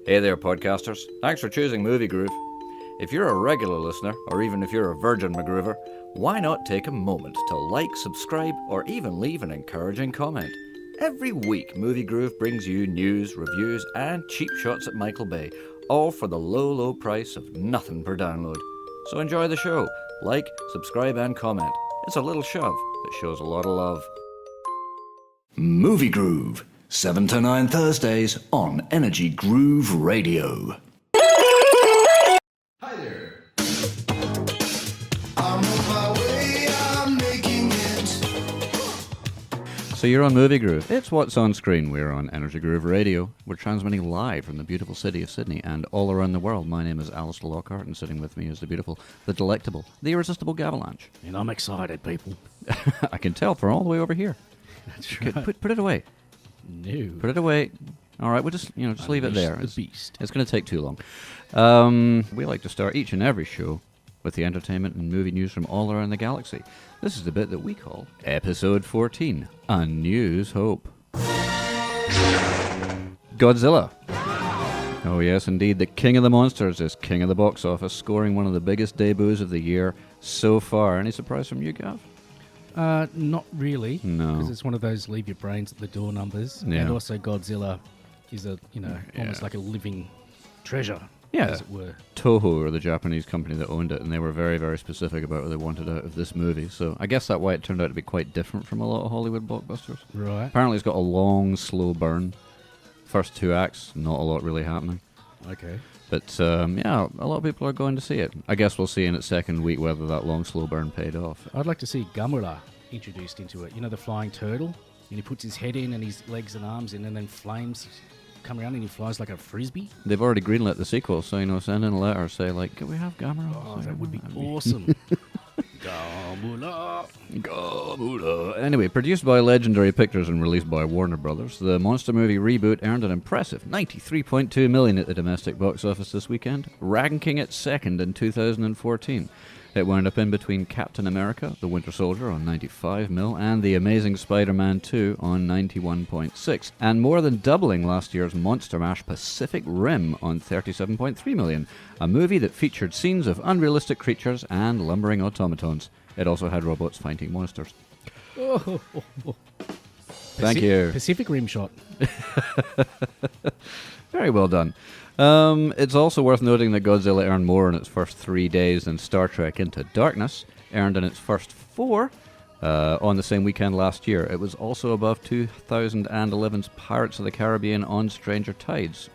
Hey there, podcasters. Thanks for choosing Movie Groove. If you're a regular listener, or even if you're a virgin MacGroover, why not take a moment to like, subscribe, or even leave an encouraging comment? Every week, Movie Groove brings you news, reviews, and cheap shots at Michael Bay, all for the low, low price of nothing per download. So enjoy the show. Like, subscribe, and comment. It's a little shove that shows a lot of love. Movie Groove, 7 to 9 Thursdays on Energy Groove Radio. Hi there. I'm on my way, I'm making it. So you're on Movie Groove. It's what's on screen. We're on Energy Groove Radio. We're transmitting live from the beautiful city of Sydney and all around the world. My name is Alister Lockhart, and sitting with me is the beautiful, the delectable, the irresistible Gavalanche. And I'm excited, people. I can tell from all the way over here. That's Okay, right. put it away. No. Put it away. All right, we'll just leave it there. The beast. It's going to take too long. We like to start each and every show with the entertainment and movie news from all around the galaxy. This is the bit that we call Episode 14, A New's Hope. Godzilla. Oh yes, indeed, the king of the monsters is king of the box office, scoring one of the biggest debuts of the year so far. Any surprise from you, Gav? Not really. No. Because it's one of those leave your brains at the door numbers. Yeah. And also Godzilla is almost like a living treasure, Yeah. as it were. Toho are the Japanese company that owned it, and they were very, very specific about what they wanted out of this movie. So I guess that's why it turned out to be quite different from a lot of Hollywood blockbusters. Right. Apparently it's got a long, slow burn. First 2 acts, not a lot really happening. Okay. But, yeah, a lot of people are going to see it. I guess we'll see in its second week whether that long, slow burn paid off. I'd like to see Gamera introduced into it. You know, the flying turtle? And he puts his head in and his legs and arms in, and then flames come around and he flies like a frisbee. They've already greenlit the sequel, so, send in a letter, say, like, can we have Gamera? Oh, that would be awesome. Gamera. Anyway, produced by Legendary Pictures and released by Warner Brothers, the monster movie reboot earned an impressive $93.2 million at the domestic box office this weekend, ranking it second in 2014. It wound up in between Captain America, The Winter Soldier on 95 mil, and The Amazing Spider-Man 2 on 91.6, and more than doubling last year's Monster Mash Pacific Rim on 37.3 million, a movie that featured scenes of unrealistic creatures and lumbering automatons. It also had robots fighting monsters. Thank you. Pacific Rim shot. Very well done. It's also worth noting that Godzilla earned more in its first 3 days than Star Trek Into Darkness earned in its first 4 on the same weekend last year. It was also above 2011's Pirates of the Caribbean on Stranger Tides.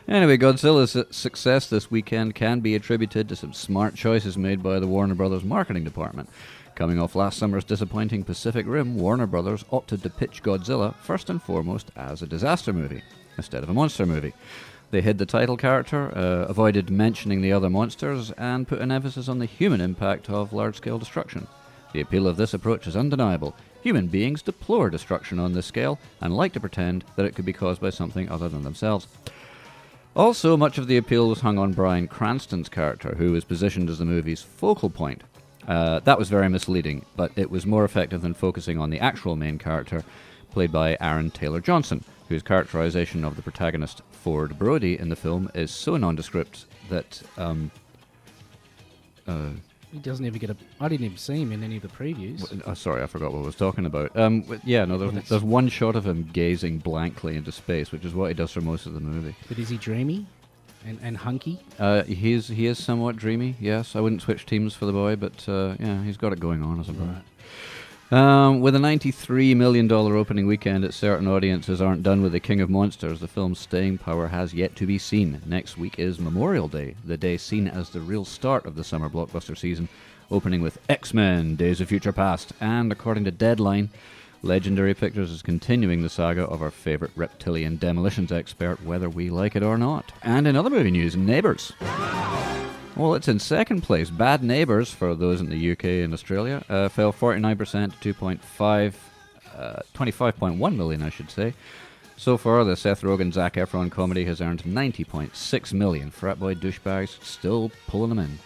Anyway, Godzilla's success this weekend can be attributed to some smart choices made by the Warner Brothers marketing department. Coming off last summer's disappointing Pacific Rim, Warner Brothers opted to pitch Godzilla first and foremost as a disaster movie instead of a monster movie. They hid the title character, avoided mentioning the other monsters, and put an emphasis on the human impact of large-scale destruction. The appeal of this approach is undeniable. Human beings deplore destruction on this scale and like to pretend that it could be caused by something other than themselves. Also, much of the appeal was hung on Bryan Cranston's character, who was positioned as the movie's focal point. That was very misleading, but it was more effective than focusing on the actual main character, played by Aaron Taylor Johnson, whose characterization of the protagonist, Ford Brody, in the film is so nondescript that... He doesn't ever get a... I didn't even see him in any of the previews. sorry, I forgot what I was talking about. There's one shot of him gazing blankly into space, which is what he does for most of the movie. But is he dreamy and hunky? He is somewhat dreamy, yes. I wouldn't switch teams for the boy, but yeah, he's got it going on, I suppose. Right. With a $93 million opening weekend, its certain audiences aren't done with the King of Monsters. The film's staying power has yet to be seen. Next week is Memorial Day, the day seen as the real start of the summer blockbuster season, opening with X-Men, Days of Future Past, and according to Deadline, Legendary Pictures is continuing the saga of our favourite reptilian demolitions expert, whether we like it or not. And in other movie news, Neighbours. Well, it's in second place. Bad Neighbours, for those in the UK and Australia, fell 49% to 25.1 million, I should say. So far, the Seth Rogen-Zac Efron comedy has earned 90.6 million. Fratboy douchebags still pulling them in.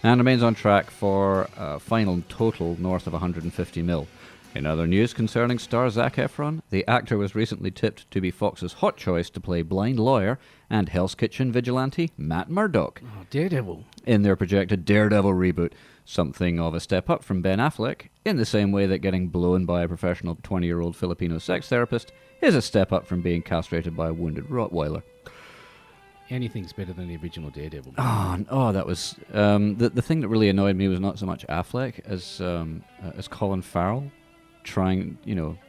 And remains on track for a final total north of 150 mil. In other news concerning star Zac Efron, the actor was recently tipped to be Fox's hot choice to play blind lawyer and Hell's Kitchen vigilante Matt Murdock Oh, Daredevil. in their projected Daredevil reboot, something of a step up from Ben Affleck, in the same way that getting blown by a professional 20-year-old Filipino sex therapist is a step up from being castrated by a wounded Rottweiler. Anything's better than the original Daredevil. Oh, that was the thing that really annoyed me was not so much Affleck as Colin Farrell trying,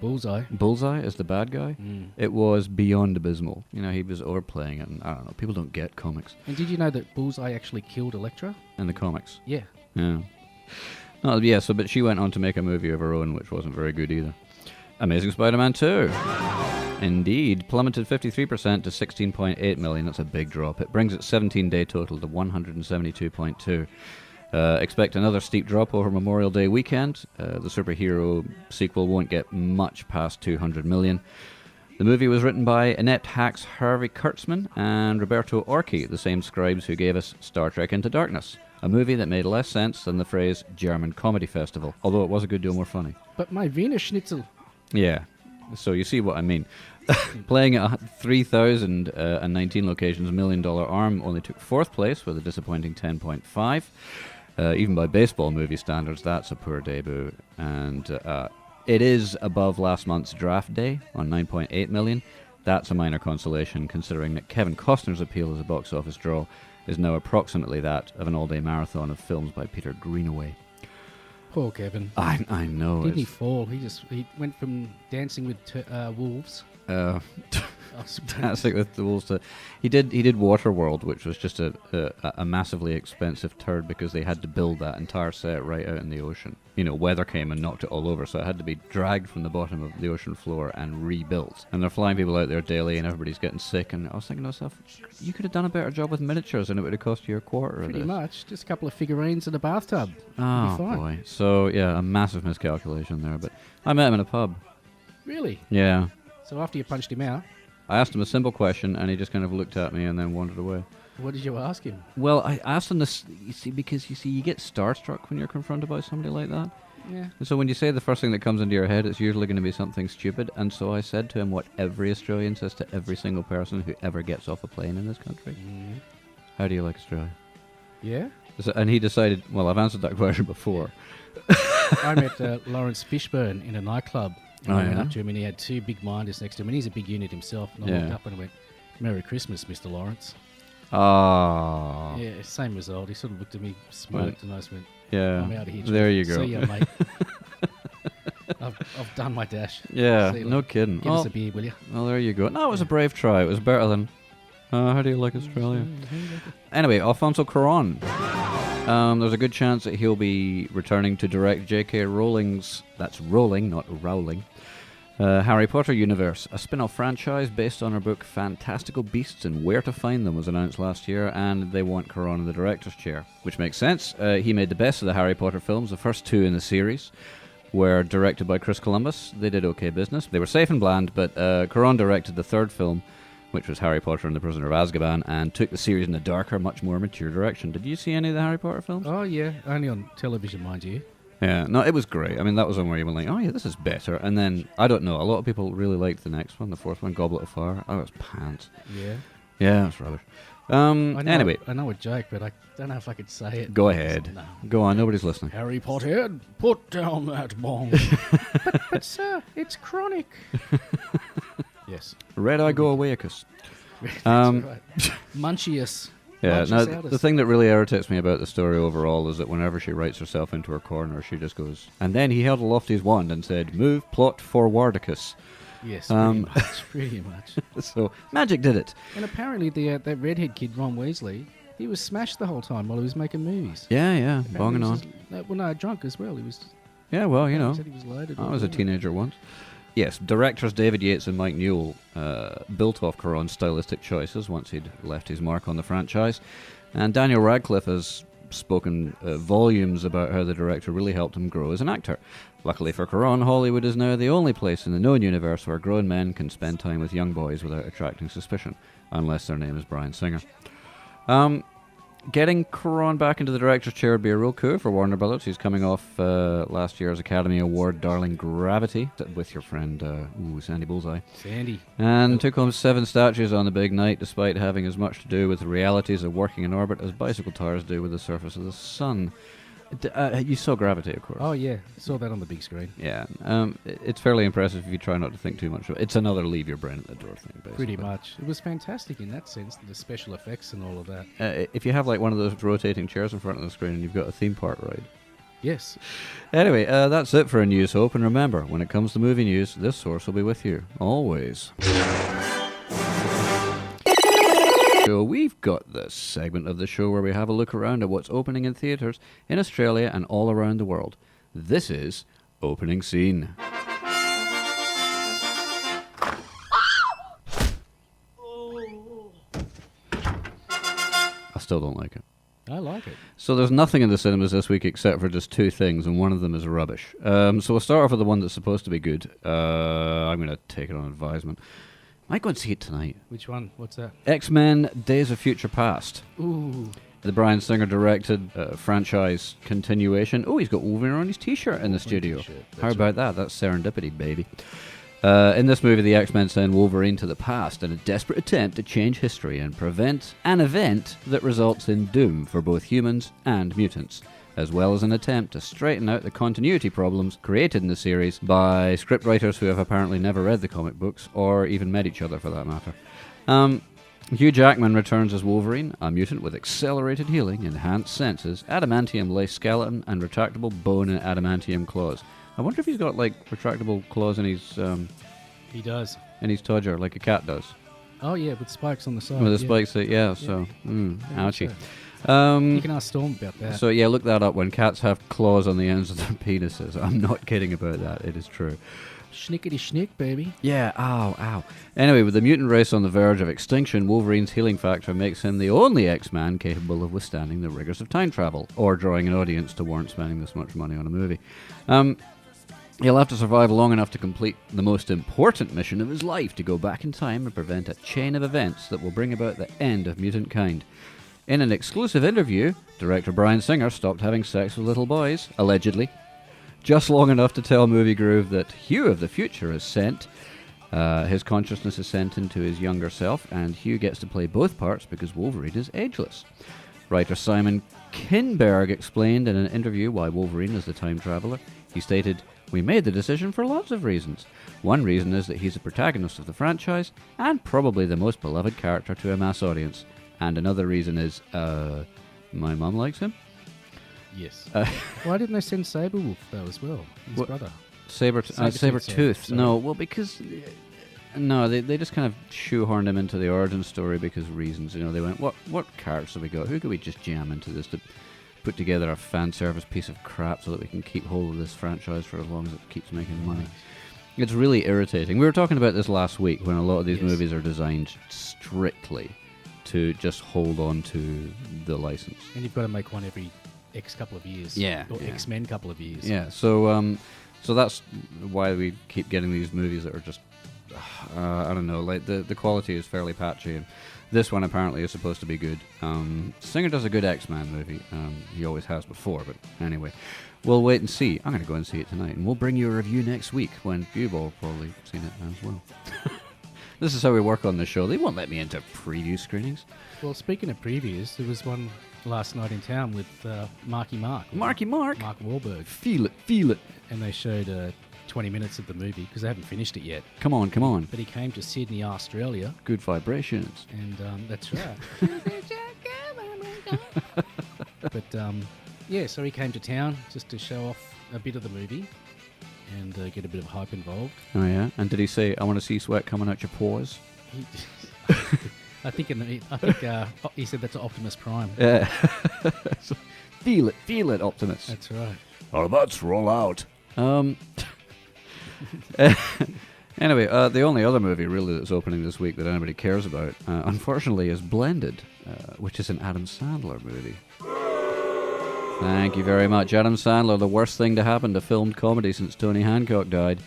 Bullseye as the bad guy. It was beyond abysmal. He was overplaying it, and I don't know. People don't get comics And did you know that Bullseye actually killed Elektra? in the comics. Yeah. Yeah. Oh, yeah. But she went on to make a movie of her own, which wasn't very good either. Amazing Spider-Man 2. Indeed, plummeted 53% to 16.8 million. That's a big drop. It brings its 17-day total to 172.2. Expect another steep drop over Memorial Day weekend. The superhero sequel won't get much past 200 million. The movie was written by inept hacks Harvey Kurtzman and Roberto Orci, the same scribes who gave us Star Trek Into Darkness, a movie that made less sense than the phrase German Comedy Festival, although it was a good deal more funny. But my Wiener Schnitzel. Yeah, so you see what I mean. Playing at 3,019 locations, $1 Million Arm only took fourth place with a disappointing 10.5. Even by baseball movie standards, that's a poor debut. And it is above last month's Draft Day on 9.8 million. That's a minor consolation, considering that Kevin Costner's appeal as a box office draw is now approximately that of an all-day marathon of films by Peter Greenaway. Poor Kevin. I know. Didn't he fall? He went from Dancing with Wolves. Dancing with the Wolves. He did Waterworld, which was just a massively expensive turd because they had to build that entire set right out in the ocean. Weather came and knocked it all over, so it had to be dragged from the bottom of the ocean floor and rebuilt. And they're flying people out there daily, and everybody's getting sick. And I was thinking to myself, you could have done a better job with miniatures, and it would have cost you a quarter of this. Pretty much, just a couple of figurines in a bathtub. Oh Be fine. boy! So yeah, a massive miscalculation there. But I met him in a pub. Really? Yeah. So after you punched him out, I asked him a simple question, and he just kind of looked at me and then wandered away. what did you ask him? Well, I asked him this, because you get starstruck when you're confronted by somebody like that. Yeah. And so when you say the first thing that comes into your head, it's usually going to be something stupid. And so I said to him what every Australian says to every single person who ever gets off a plane in this country. How do you like Australia? Yeah? And he decided, well, I've answered that question before. I met Lawrence Fishburne in a nightclub. And Oh, I went yeah? up to him and he had two big minders next to him. And he's a big unit himself. And I Yeah. walked up and I went, "Merry Christmas, Mr. Lawrence." Ah. Yeah, same result. He sort of looked at me, smirked, and I just went, Yeah. "I'm out of here." There you go. See ya, mate. I've done my dash. Yeah, See you no later. kidding. Give us a beer, will you? Well, there you go. No, it was a brave try. It was better than, how do you like Australia? Anyway, Alfonso Cuarón. There's a good chance that he'll be returning to direct J.K. Rowling's, that's Rowling, not Rowling, Harry Potter universe. A spin-off franchise based on her book Fantastical Beasts and Where to Find Them was announced last year, and they want Cuarón in the director's chair, which makes sense. He made the best of the Harry Potter films. The first two in the series were directed by Chris Columbus. They did okay business. They were safe and bland, but Cuarón directed the third film, which was Harry Potter and the Prisoner of Azkaban, and took the series in a darker, much more mature direction. Did you see any of the Harry Potter films? Oh, yeah. Only on television, mind you. Yeah, no, it was great. I mean, that was one where you were like, oh yeah, this is better. And then, I don't know, a lot of people really liked the next one, the fourth one, Goblet of Fire. Oh, it was pants. Yeah. Yeah, it's rubbish. Anyway, I know a joke, but I don't know if I could say it. go ahead. No. Go on, nobody's listening. Harry Potter, put down that bong. but sir, it's chronic. Yes. Red Eye Go Awayicus. That's Um, right. Munchius. Yeah, Munchius now Aldous. the thing that really irritates me about the story overall is that whenever she writes herself into her corner, she just goes, and then he held aloft his wand and said, "Move plot forwardicus." Yes, pretty much. So, magic did it. And apparently that redhead kid, Ron Weasley, he was smashed the whole time while he was making movies. Yeah, yeah, Apparently bonging he on. was just- well, no, drunk as well. He was. Yeah, well, you He know, said he was loaded. I was a teenager once. Yes, directors David Yates and Mike Newell built off Cuarón's stylistic choices once he'd left his mark on the franchise. And Daniel Radcliffe has spoken volumes about how the director really helped him grow as an actor. Luckily for Cuarón, Hollywood is now the only place in the known universe where grown men can spend time with young boys without attracting suspicion, unless their name is Bryan Singer. Getting Cuarón back into the director's chair would be a real coup for Warner Brothers. He's coming off last year's Academy Award darling Gravity with your friend Sandy Bullseye. Sandy. And took home 7 statues on the big night, despite having as much to do with the realities of working in orbit as bicycle tires do with the surface of the sun. You saw Gravity, of course. Oh, yeah. Saw that on the big screen. Yeah. It's fairly impressive if you try not to think too much of it. It's another leave your brain at the door thing, basically. Pretty much. It was fantastic in that sense, the special effects and all of that. If you have like one of those rotating chairs in front of the screen and you've got a theme park ride. Yes. Anyway, that's it for a News Hope. And remember, when it comes to movie news, this source will be with you, always. So we've got this segment of the show where we have a look around at what's opening in theatres in Australia and all around the world. This is Opening Scene. I still don't like it. I like it. So there's nothing in the cinemas this week except for just 2 things, and one of them is rubbish. So we'll start off with the one that's supposed to be good. I'm going to take it on advisement. Might go and see it tonight. Which one? What's that? X-Men Days of Future Past. Ooh. The Bryan Singer directed franchise continuation. Oh, he's got Wolverine on his t-shirt in the studio. How about that? That's serendipity, baby. In this movie, the X-Men send Wolverine to the past in a desperate attempt to change history and prevent an event that results in doom for both humans and mutants, as well as an attempt to straighten out the continuity problems created in the series by scriptwriters who have apparently never read the comic books, or even met each other for that matter. Hugh Jackman returns as Wolverine, a mutant with accelerated healing, enhanced senses, adamantium-laced skeleton, and retractable bone and adamantium claws. I wonder if he's got, like, retractable claws in his... He does. in his todger, like a cat does. Oh, yeah, with spikes on the side. With the spikes, so... ouchie. You can ask Storm about that. So, yeah, look that up. When cats have claws on the ends of their penises. I'm not kidding about that. It is true. Schnickety schnick, baby. Yeah, ow. Anyway, with the mutant race on the verge of extinction, Wolverine's healing factor makes him the only X-Man capable of withstanding the rigors of time travel, or drawing an audience to warrant spending this much money on a movie. He'll have to survive long enough to complete the most important mission of his life, to go back in time and prevent a chain of events that will bring about the end of mutant kind. In an exclusive interview, director Bryan Singer stopped having sex with little boys, allegedly, just long enough to tell Movie Groove that Hugh of the future is sent. His consciousness is sent into his younger self, and Hugh gets to play both parts because Wolverine is ageless. Writer Simon Kinberg explained in an interview why Wolverine is the time traveler. He stated, "We made the decision for lots of reasons. One reason is that he's the protagonist of the franchise, and probably the most beloved character to a mass audience. And another reason is, my mum likes him." Yes. Why didn't they send Sabretooth, though, as well? His brother. Sabretooth. No, well, because... No, they just kind of shoehorned him into the origin story because reasons. You know, they went, what characters have we got? Who could we just jam into this to put together a fan service piece of crap so that we can keep hold of this franchise for as long as it keeps making money? It's really irritating. We were talking about this last week when a lot of these movies are designed strictly to just hold on to the license. And you've got to make one every X couple of years. Yeah. Or X-Men couple of years. Yeah, so that's why we keep getting these movies that are just, I don't know, like the quality is fairly patchy, and this one apparently is supposed to be good. Singer does a good X-Men movie. He always has before, but anyway, we'll wait and see. I'm going to go and see it tonight, and we'll bring you a review next week when you've all probably seen it as well. This is how we work on the show. They won't let me into preview screenings. Well, speaking of previews, there was one last night in town with Marky Mark. Mark Wahlberg. Feel it. And they showed 20 minutes of the movie because they haven't finished it yet. Come on. But he came to Sydney, Australia. Good vibrations. And that's right. But yeah, so he came to town just to show off a bit of the movie and get a bit of hype involved. Oh yeah, and did he say, "I want to see sweat coming out your pores"? I think he said that's Optimus Prime. Yeah. Feel it, Optimus. That's right. Our butts roll out. Anyway, the only other movie really that's opening this week that anybody cares about, unfortunately, is Blended, which is an Adam Sandler movie. Thank you very much, Adam Sandler. The worst thing to happen to filmed comedy since Tony Hancock died.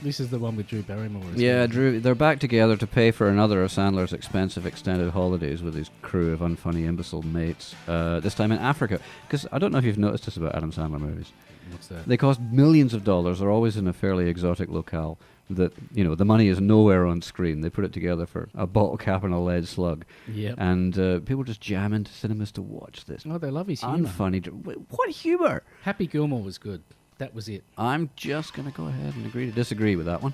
This is the one with Drew Barrymore. Yeah, Drew. They're back together to pay for another of Sandler's expensive extended holidays with his crew of unfunny imbecile mates. This time in Africa, because I don't know if you've noticed this about Adam Sandler movies. What's that? They cost millions of dollars. They're always in a fairly exotic locale. That the money is nowhere on screen. They put it together for a bottle cap and a lead slug. Yep. And people just jam into cinemas to watch this. Oh, they love his humour. Unfunny. What humour? Happy Gilmore was good. That was it. I'm just going to go ahead and agree to disagree with that one.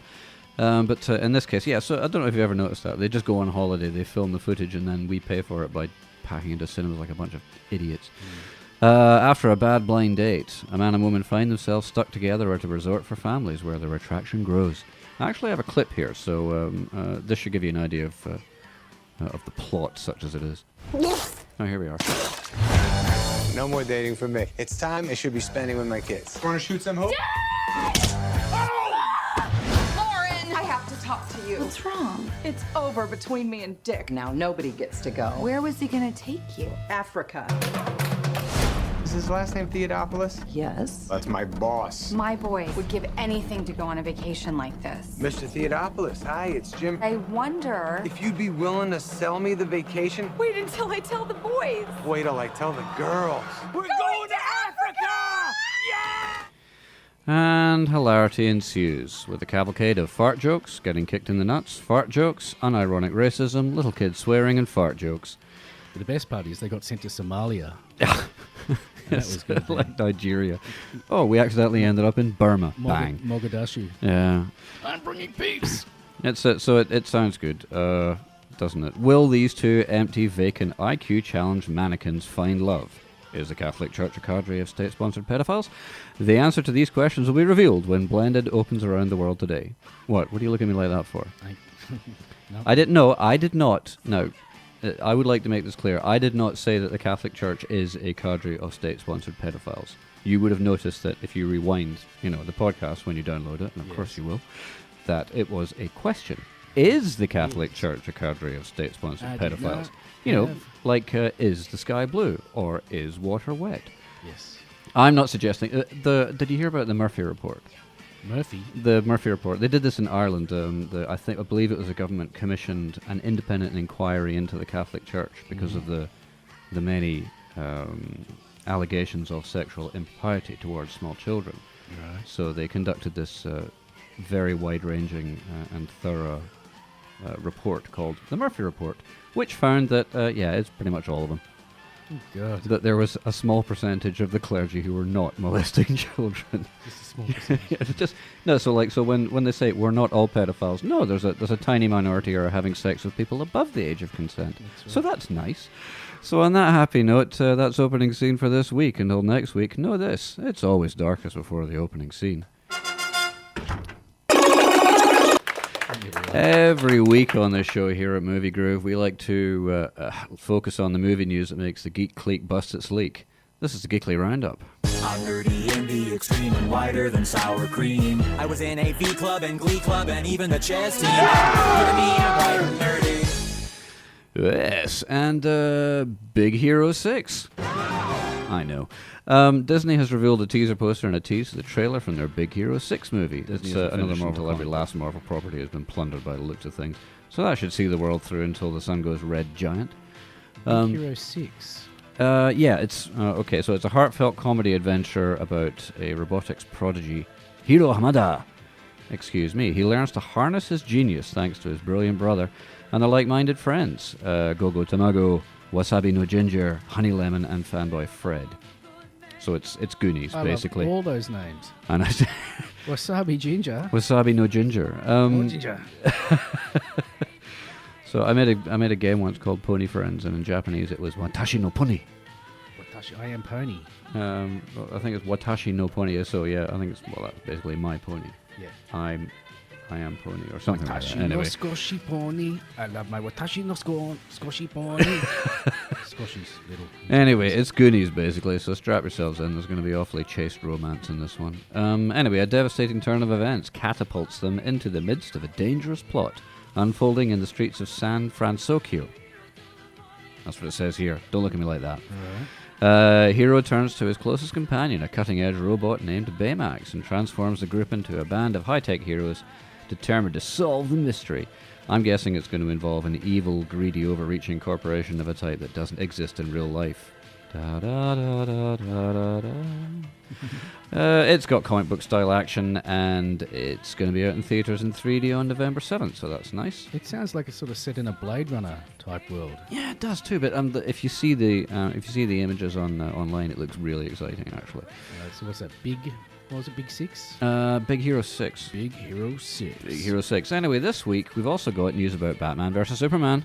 But in this case, yeah, so I don't know if you've ever noticed that. They just go on holiday, they film the footage, and then we pay for it by packing into cinemas like a bunch of idiots. After a bad blind date, a man and woman find themselves stuck together at a resort for families where their attraction grows. I actually have a clip here, so this should give you an idea of the plot, such as it is. Oh, here we are. No more dating for me. It's time I should be spending with my kids. Want to shoot some hope? Lauren! I have to talk to you. What's wrong? It's over between me and Dick. Now nobody gets to go. Where was he gonna take you? Africa. Is his last name Theodopoulos? Yes. That's my boss. My boy would give anything to go on a vacation like this. Mr. Theodopoulos, hi, it's Jim. I wonder. If you'd be willing to sell me the vacation, Wait until I tell the boys. wait till I tell the girls. We're going to Africa! And hilarity ensues, with a cavalcade of fart jokes, getting kicked in the nuts, fart jokes, unironic racism, little kids swearing, and fart jokes. But the best part is they got sent to Somalia. That was good. Like Nigeria. Oh, we accidentally ended up in Burma. Bang. Mogadishu. Yeah. I'm bringing peace. So it sounds good, doesn't it? Will these two empty, vacant, IQ-challenged mannequins find love? Is the Catholic Church a cadre of state-sponsored pedophiles? The answer to these questions will be revealed when Blended opens around the world today. What? What are you looking at me like that for? No. I did not. No. I would like to make this clear. I did not say that the Catholic Church is a cadre of state-sponsored pedophiles. You would have noticed that if you rewind, the podcast when you download it, and of course you will, that it was a question. Is the Catholic Church a cadre of state-sponsored pedophiles? Like, is the sky blue or is water wet? Yes. I'm not suggesting. Did you hear about the Murphy Report? Murphy? The Murphy Report. They did this in Ireland. I believe it was a government commissioned an independent inquiry into the Catholic Church because of the many allegations of sexual impiety towards small children. Right. So they conducted this very wide-ranging and thorough report called the Murphy Report, which found that it's pretty much all of them. Oh, God. That there was a small percentage of the clergy who were not molesting children. Just a small percentage. So when they say we're not all pedophiles, no, there's a tiny minority who are having sex with people above the age of consent. That's right. So that's nice. So on that happy note, that's opening scene for this week. Until next week, know this: it's always darkest before the opening scene. Every week on this show here at Movie Groove, we like to focus on the movie news that makes the geek clique bust its leak. This is the Geekly Roundup. I'm nerdy in the extreme and whiter than sour cream. I was in a V club and Glee club and even the chess team. Nerdy and white nerdy. Yes, and Big Hero 6. I know. Disney has revealed a teaser poster and a tease to the trailer from their Big Hero 6 movie. It's another Marvel. Every last Marvel property has been plundered by the looks of things. So that should see the world through until the sun goes red giant. Big Hero 6. It's okay. So it's a heartfelt comedy adventure about a robotics prodigy, Hiro Hamada. Excuse me. He learns to harness his genius thanks to his brilliant brother and their like-minded friends, Gogo Tamago, Wasabi no Ginger, Honey Lemon, and Fanboy Fred. So it's Goonies, basically. I love all those names. And Wasabi Ginger. Wasabi no Ginger. No ginger. So I made a game once called Pony Friends, and in Japanese it was Watashi no Pony. Watashi, I am pony. I think it's Watashi no Pony. So yeah, I think that's basically my pony. Yeah. I am pony or something like that. Watashi no Anyway. Skoshi pony. I love my Watashi no Skoshi pony. Skoshi's little. Anyway, it's Goonies basically, so strap yourselves in. There's going to be awfully chaste romance in this one. Anyway, a devastating turn of events catapults them into the midst of a dangerous plot unfolding in the streets of San Francisco. That's what it says here. Don't look at me like that. Hero turns to his closest companion, a cutting-edge robot named Baymax, and transforms the group into a band of high-tech heroes determined to solve the mystery. I'm guessing it's going to involve an evil, greedy, overreaching corporation of a type that doesn't exist in real life. Da, da, da, da, da, da, da. It's got comic book style action, and it's going to be out in theatres in 3D on November 7th, so that's nice. It sounds like it's sort of set in a Blade Runner type world. Yeah, it does too. But if you see the images on online, it looks really exciting, actually. So what's that? What was it? Big 6? Big Hero 6. Big Hero 6. Big Hero 6. Anyway, this week we've also got news about Batman vs Superman.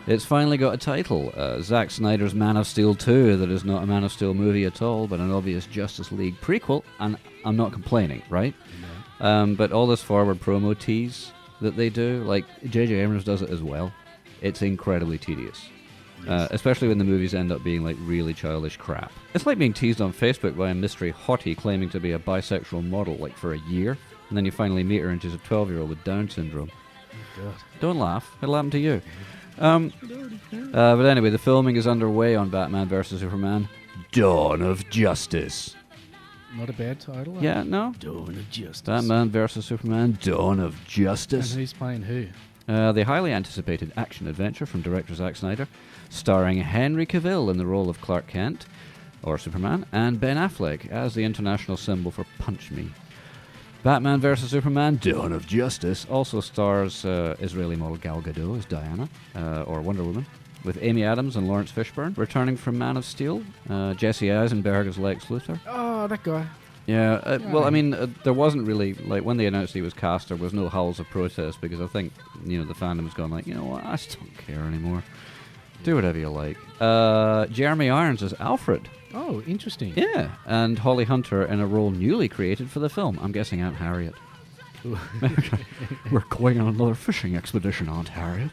It's finally got a title. Zack Snyder's Man of Steel 2, that is not a Man of Steel movie at all, but an obvious Justice League prequel, and I'm not complaining, right? No. But all this forward promo tease that they do, like J.J. Abrams does it as well, it's incredibly tedious. Yes. Especially when the movies end up being like really childish crap. It's like being teased on Facebook by a mystery hottie claiming to be a bisexual model like for a year, and then you finally meet her and she's a 12-year-old with Down syndrome. Oh, God. Don't laugh, it'll happen to you. But anyway, the filming is underway on Batman vs Superman: Dawn of Justice. Not a bad title. Yeah, no? Dawn of Justice. Batman vs Superman: Dawn of Justice. And who's playing who? The highly anticipated action-adventure from director Zack Snyder, starring Henry Cavill in the role of Clark Kent, or Superman, and Ben Affleck as the international symbol for Punch Me. Batman vs Superman: Dawn of Justice also stars Israeli model Gal Gadot as Diana, or Wonder Woman, with Amy Adams and Lawrence Fishburne returning from Man of Steel, Jesse Eisenberg as Lex Luthor. Oh, that guy. Yeah, well, I mean, there wasn't really, like, when they announced he was cast, there was no howls of protest, because I think, the fandom's gone like, you know what, I just don't care anymore. Do whatever you like. Jeremy Irons as Alfred. Oh, interesting. Yeah, and Holly Hunter in a role newly created for the film. I'm guessing Aunt Harriet. We're going on another fishing expedition, Aunt Harriet.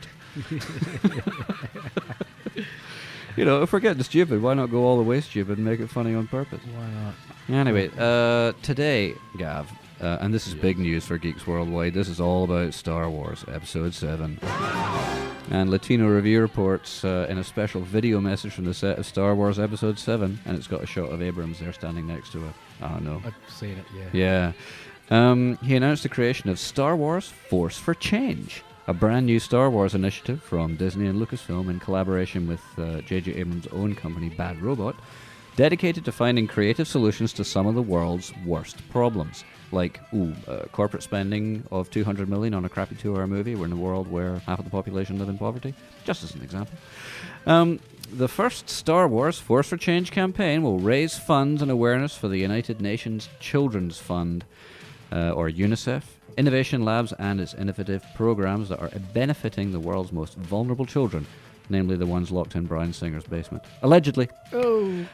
If we're getting stupid, why not go all the way stupid and make it funny on purpose? Why not? Anyway, today, Gav, and this is big news for Geeks Worldwide, this is all about Star Wars Episode 7. And Latino Review reports in a special video message from the set of Star Wars Episode 7, and it's got a shot of Abrams there standing next to it. Oh, no. I've seen it, yeah. Yeah. He announced the creation of Star Wars Force for Change, a brand new Star Wars initiative from Disney and Lucasfilm in collaboration with J.J. Abrams' own company, Bad Robot, dedicated to finding creative solutions to some of the world's worst problems. Like, corporate spending of $200 million on a crappy 2-hour movie. We're in a world where half of the population live in poverty. Just as an example. The first Star Wars Force for Change campaign will raise funds and awareness for the United Nations Children's Fund, or UNICEF, innovation labs, and its innovative programs that are benefiting the world's most vulnerable children, namely the ones locked in Bryan Singer's basement. Allegedly. Oh.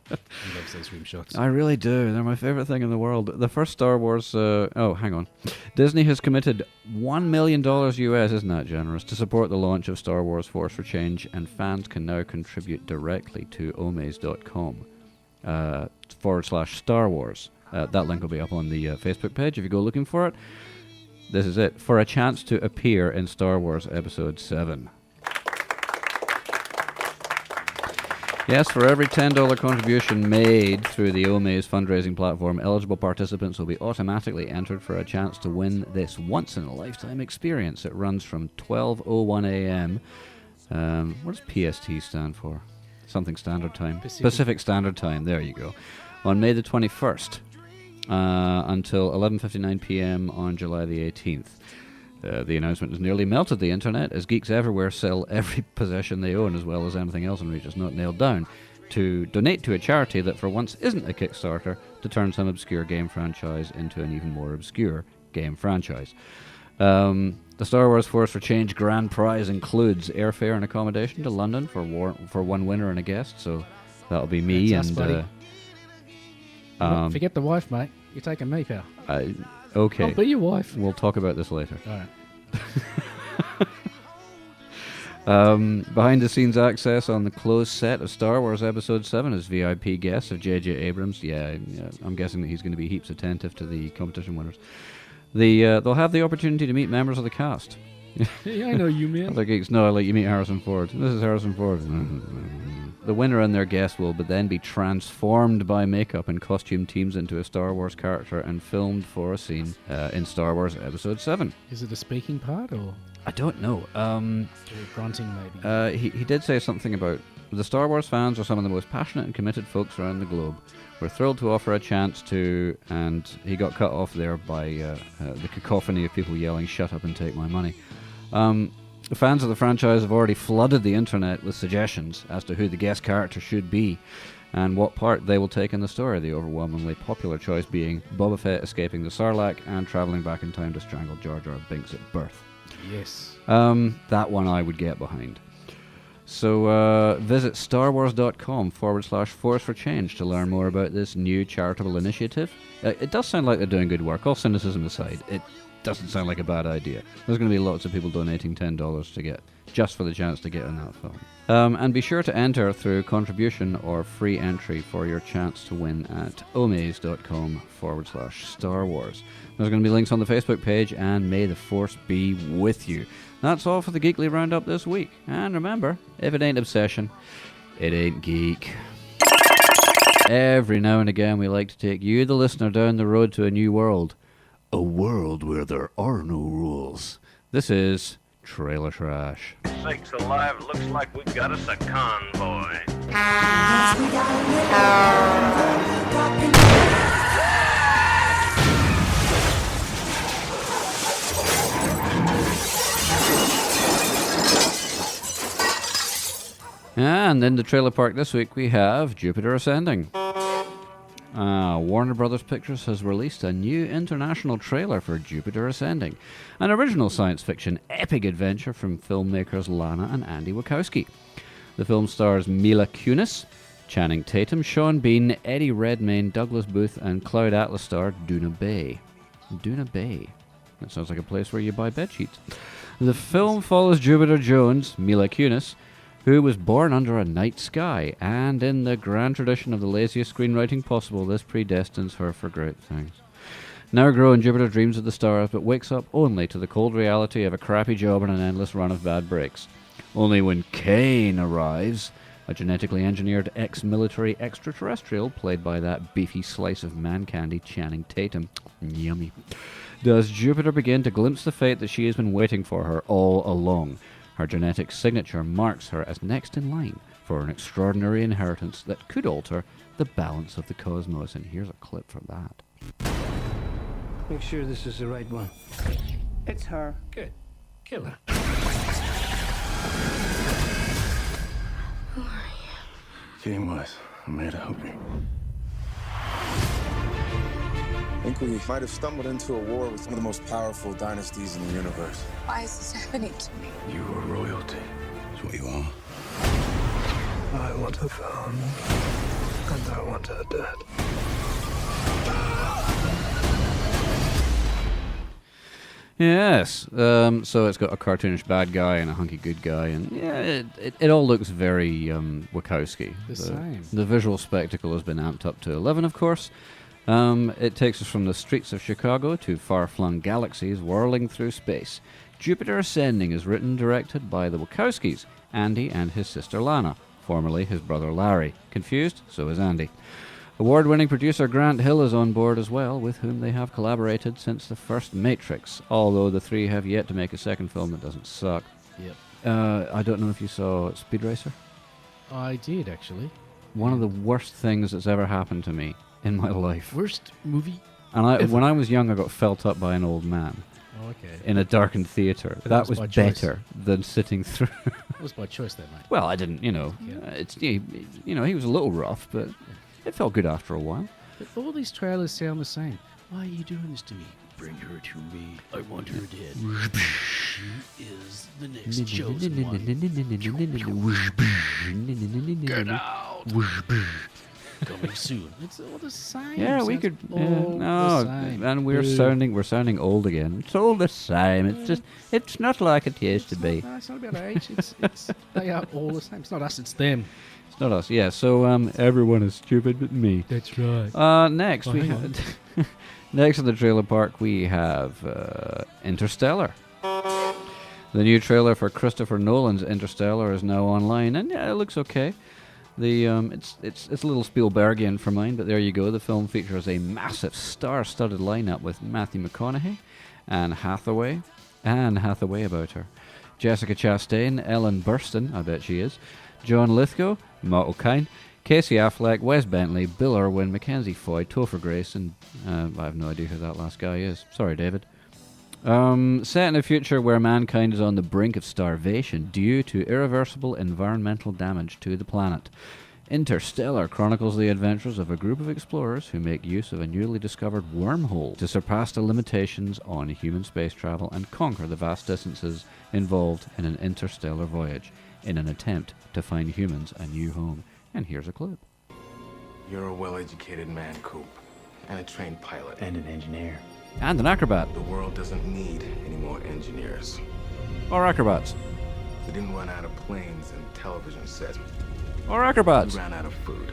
He loves those rim shots. I really do. They're my favorite thing in the world. The first Star Wars... hang on. Disney has committed $1 million US, isn't that generous, to support the launch of Star Wars Force for Change, and fans can now contribute directly to omaze.com /Star Wars. That link will be up on the Facebook page if you go looking for it. This is it. For a chance to appear in Star Wars Episode 7. Yes, for every $10 contribution made through the Omaze fundraising platform, eligible participants will be automatically entered for a chance to win this once-in-a-lifetime experience. It runs from 12:01 a.m. What does PST stand for? Something Standard Time. Pacific Standard Time, there you go. On May the 21st until 11:59 p.m. on July the 18th. The announcement has nearly melted the internet, as geeks everywhere sell every possession they own, as well as anything else in reach that's not nailed down, to donate to a charity that for once isn't a Kickstarter to turn some obscure game franchise into an even more obscure game franchise. The Star Wars Force for Change grand prize includes airfare and accommodation to London for one winner and a guest, so that'll be me. That's and us, buddy. Forget the wife, mate. You're taking me, pal. Okay. I'll be your wife. We'll talk about this later. All right. Behind-the-scenes access on the closed set of Star Wars Episode 7 as VIP guests of J.J. Abrams. Yeah, I'm guessing that he's going to be heaps attentive to the competition winners. They'll have the opportunity to meet members of the cast. Yeah, I know you, man. Other geeks, no, I let you meet Harrison Ford. This is Harrison Ford. The winner and their guest will then be transformed by makeup and costume teams into a Star Wars character and filmed for a scene in Star Wars Episode 7. Is it a speaking part or I don't know. grunting maybe? He did say something about the Star Wars fans are some of the most passionate and committed folks around the globe. We're thrilled to offer a chance to, and he got cut off there by the cacophony of people yelling, "Shut up and take my money." The fans of the franchise have already flooded the internet with suggestions as to who the guest character should be and what part they will take in the story, the overwhelmingly popular choice being Boba Fett escaping the Sarlacc and travelling back in time to strangle Jar Jar Binks at birth. Yes. That one I would get behind. So visit starwars.com/force for change to learn more about this new charitable initiative. It does sound like they're doing good work, all cynicism aside. It doesn't sound like a bad idea. There's going to be lots of people donating $10 to get, just for the chance to get in that film. And be sure to enter through contribution or free entry for your chance to win at omaze.com/Star Wars. There's going to be links on the Facebook page, and may the Force be with you. That's all for the Geekly Roundup this week. And remember, if it ain't obsession, it ain't geek. Every now and again, we like to take you, the listener, down the road to a new world. A world where there are no rules. This is Trailer Trash. Sakes alive, looks like we got us a convoy. And in the trailer park this week, we have Jupiter Ascending. Warner Brothers Pictures has released a new international trailer for Jupiter Ascending, an original science fiction epic adventure from filmmakers Lana and Andy Wachowski. The film stars Mila Kunis, Channing Tatum, Sean Bean, Eddie Redmayne, Douglas Booth, and Cloud Atlas star Duna Bay. Duna Bay. That sounds like a place where you buy bedsheets. The film follows Jupiter Jones, Mila Kunis, who was born under a night sky, and in the grand tradition of the laziest screenwriting possible, this predestines her for great things. Now grown, Jupiter dreams of the stars, but wakes up only to the cold reality of a crappy job and an endless run of bad breaks. Only when Caine arrives, a genetically engineered ex-military extraterrestrial, played by that beefy slice of man candy Channing Tatum, yummy, does Jupiter begin to glimpse the fate that she has been waiting for her all along. Her genetic signature marks her as next in line for an extraordinary inheritance that could alter the balance of the cosmos. And here's a clip from that. Make sure this is the right one. It's her. Good. Kill her. Game was. I'm here to help you. I think we might have stumbled into a war with one of the most powerful dynasties in the universe. Why is this happening to me? You are royalty. That's what you are. I want her found, and I want her dead. Yes, so it's got a cartoonish bad guy and a hunky good guy, and yeah, it all looks very Wachowski. The same. The visual spectacle has been amped up to 11, of course. It takes us from the streets of Chicago to far-flung galaxies whirling through space. Jupiter Ascending is written and directed by the Wachowskis, Andy and his sister Lana, formerly his brother Larry. Confused? So is Andy. Award-winning producer Grant Hill is on board as well, with whom they have collaborated since the first Matrix, although the three have yet to make a second film that doesn't suck. Yep. I don't know if you saw Speed Racer. I did, actually. One of the worst things that's ever happened to me in my life. Worst movie? And when I was young, I got felt up by an old man. Oh, okay. In a darkened theatre. But that was by choice. better than sitting through. That was by choice then, mate. Well, I didn't, he was a little rough, but it felt good after a while. But all these trailers sound the same. Why are you doing this to me? Bring her to me. I want her dead. She is the next chosen one. Get out. Coming soon. It's all the same. Yeah, we could. And we're sounding old again. It's all the same. It's not like it used to be. No, it's not about age. They are all the same. It's not us. It's them. It's not us. Yeah. So everyone is stupid but me. That's right. Next we had. Next in the trailer park we have Interstellar. The new trailer for Christopher Nolan's Interstellar is now online, and yeah, it looks okay. It's a little Spielbergian for mine, but there you go. The film features a massive star-studded lineup with Matthew McConaughey, Anne Hathaway about her, Jessica Chastain, Ellen Burstyn, I bet she is, John Lithgow, Michael Caine, Casey Affleck, Wes Bentley, Bill Irwin, Mackenzie Foy, Topher Grace, and I have no idea who that last guy is. Sorry, David. Set in a future where mankind is on the brink of starvation due to irreversible environmental damage to the planet. Interstellar chronicles the adventures of a group of explorers who make use of a newly discovered wormhole to surpass the limitations on human space travel and conquer the vast distances involved in an interstellar voyage in an attempt to find humans a new home. And here's a clip. You're a well-educated man, Coop, and a trained pilot. And an engineer. And an acrobat. The world doesn't need any more engineers. Or acrobats. We didn't run out of planes and television sets. Or acrobats. We ran out of food.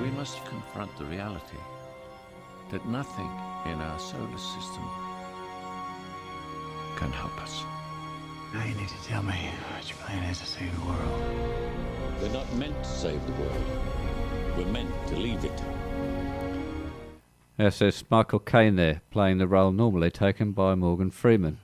We must confront the reality that nothing in our solar system can help us. Now you need to tell me what your plan is to save the world. We're not meant to save the world. We're meant to leave it. Yes, it's Michael Caine there, playing the role normally taken by Morgan Freeman.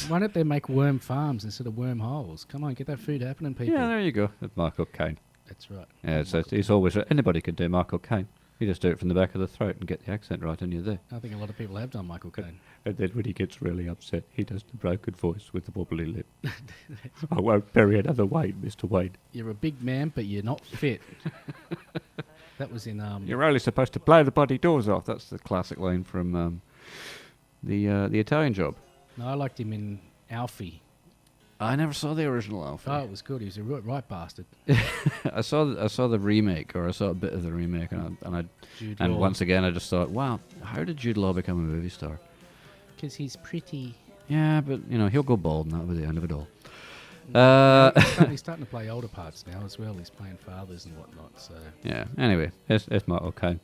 Why don't they make worm farms instead of worm holes? Come on, get that food happening, people. Yeah, there you go. It's Michael Caine. That's right. Yeah, he's always... Anybody could do Michael Caine. You just do it from the back of the throat and get the accent right, and you're there. I think a lot of people have done Michael Caine. And then when he gets really upset, he does the broken voice with the wobbly lip. I won't bury another Wayne, Mr. Wayne. You're a big man, but you're not fit. That was in... You're only supposed to blow the bloody doors off. That's the classic line from the Italian Job. No, I liked him in Alfie. I never saw the original Alfie. Oh, it was good. He was a right bastard. I saw the remake, or I saw a bit of the remake, and once again I just thought, wow, how did Jude Law become a movie star? Because he's pretty. Yeah, but he'll go bald, and that'll be the end of it all. He's starting to play older parts now as well. He's playing fathers and whatnot. So yeah. Anyway, it's Michael Caine.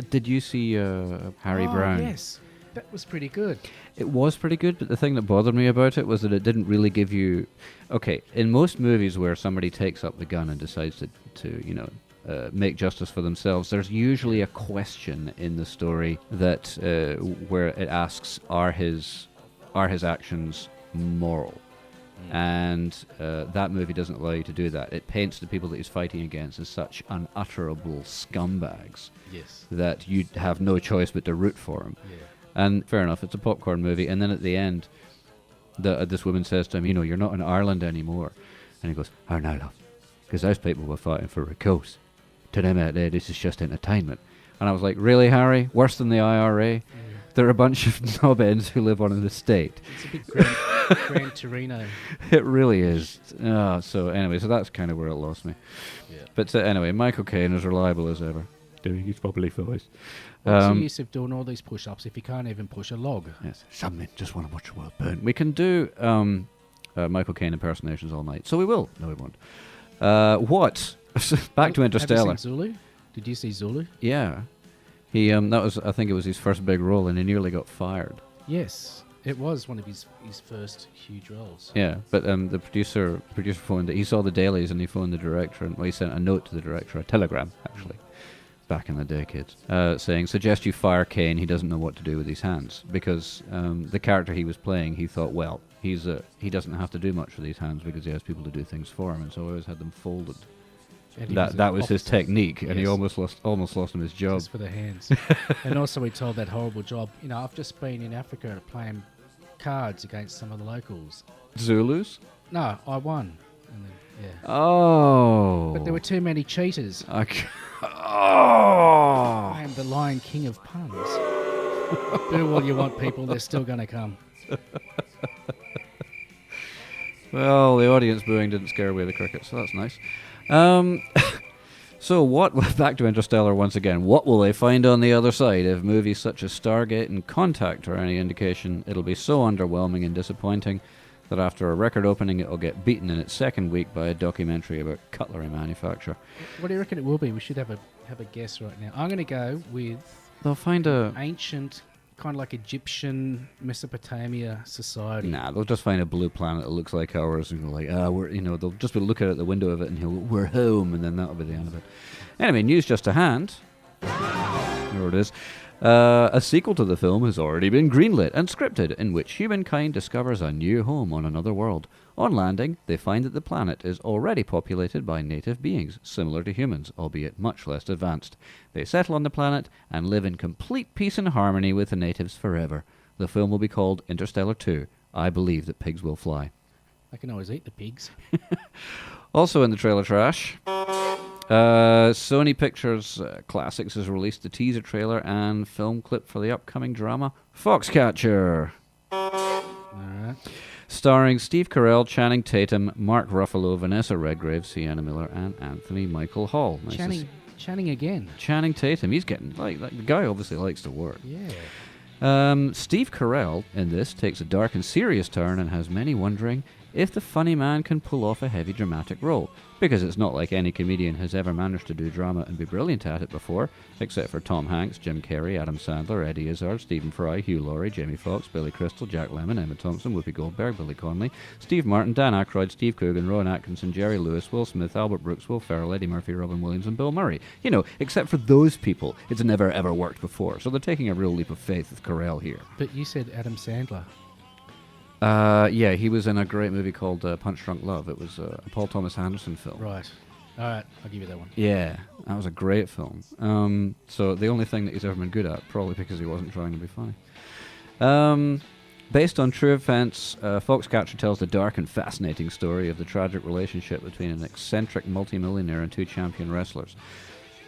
Did you see Harry Brown? Yes, that was pretty good. It was pretty good, but the thing that bothered me about it was that it didn't really give you... Okay, in most movies where somebody takes up the gun and decides to make justice for themselves, there's usually a question in the story that where it asks, are his actions moral? And that movie doesn't allow you to do that. It paints the people that he's fighting against as such unutterable scumbags that you have no choice but to root for him. Yeah. And fair enough, it's a popcorn movie. And then at the end, this woman says to him, you're not in Ireland anymore. And he goes, oh no, love, because those people were fighting for a cause. To them out there, this is just entertainment. And I was like, really, Harry? Worse than the IRA? Mm. They're a bunch of knobheads who live on an estate. It's a big Gran Torino. It really is. So that's kind of where it lost me. Yeah. But anyway, Michael Caine is reliable as ever, doing his bubbly voice. What's the use of doing all these push-ups if you can't even push a log? Yes. Some men just want to watch the world burn. We can do Michael Caine impersonations all night. So we will. No, we won't. What? Back to Interstellar. Have you seen Zulu? Did you see Zulu? Yeah. He I think it was his first big role, and he nearly got fired. Yes. It was one of his first huge roles. Yeah, but the producer phoned it. He saw the dailies and he phoned the director, and he sent a note to the director, a telegram actually, back in the day, kids, saying, "Suggest you fire Caine. He doesn't know what to do with his hands." Because the character he was playing, he thought, well, he doesn't have to do much with these hands because he has people to do things for him, and so he always had them folded. That was his technique, and he almost lost him his job. Just for the hands. And also he told that horrible job, I've just been in Africa playing cards against some of the locals. Zulus? No, I won. And then, yeah. Oh. But there were too many cheaters. Okay. I am the Lion King of puns. Do all you want, people. They're still going to come. Well, the audience booing didn't scare away the crickets, so that's nice. So back to Interstellar once again, what will they find on the other side? If movies such as Stargate and Contact are any indication, it'll be so underwhelming and disappointing that after a record opening it'll get beaten in its second week by a documentary about cutlery manufacture. What do you reckon it will be? We should have a guess right now. I'm going to go with... They'll find a... ancient kind of like Egyptian Mesopotamia society? Nah, they'll just find a blue planet that looks like ours and go like, we're, they'll just be looking out the window of it and he'll go, we're home, and then that'll be the end of it. Anyway, news just to hand. There it is. A sequel to the film has already been greenlit and scripted, in which humankind discovers a new home on another world. On landing, they find that the planet is already populated by native beings, similar to humans, albeit much less advanced. They settle on the planet and live in complete peace and harmony with the natives forever. The film will be called Interstellar 2. I believe that pigs will fly. I can always eat the pigs. Also in the trailer trash, Sony Pictures Classics has released the teaser trailer and film clip for the upcoming drama Foxcatcher. Alright. Starring Steve Carell, Channing Tatum, Mark Ruffalo, Vanessa Redgrave, Sienna Miller, and Anthony Michael Hall. Nice Channing again. Channing Tatum. He's getting, like the guy obviously likes to work. Yeah. Steve Carell in this takes a dark and serious turn and has many wondering if the funny man can pull off a heavy dramatic role, because it's not like any comedian has ever managed to do drama and be brilliant at it before, except for Tom Hanks, Jim Carrey, Adam Sandler, Eddie Izzard, Stephen Fry, Hugh Laurie, Jamie Foxx, Billy Crystal, Jack Lemmon, Emma Thompson, Whoopi Goldberg, Billy Connolly, Steve Martin, Dan Aykroyd, Steve Coogan, Rowan Atkinson, Jerry Lewis, Will Smith, Albert Brooks, Will Ferrell, Eddie Murphy, Robin Williams, and Bill Murray. Except for those people, it's never ever worked before, so they're taking a real leap of faith with Carell here. But you said Adam Sandler. Yeah, he was in a great movie called Punch Drunk Love. It was a Paul Thomas Anderson film. Right. All right, I'll give you that one. Yeah, that was a great film. So the only thing that he's ever been good at, probably because he wasn't trying to be funny. Based on true events, Foxcatcher tells the dark and fascinating story of the tragic relationship between an eccentric multimillionaire and two champion wrestlers.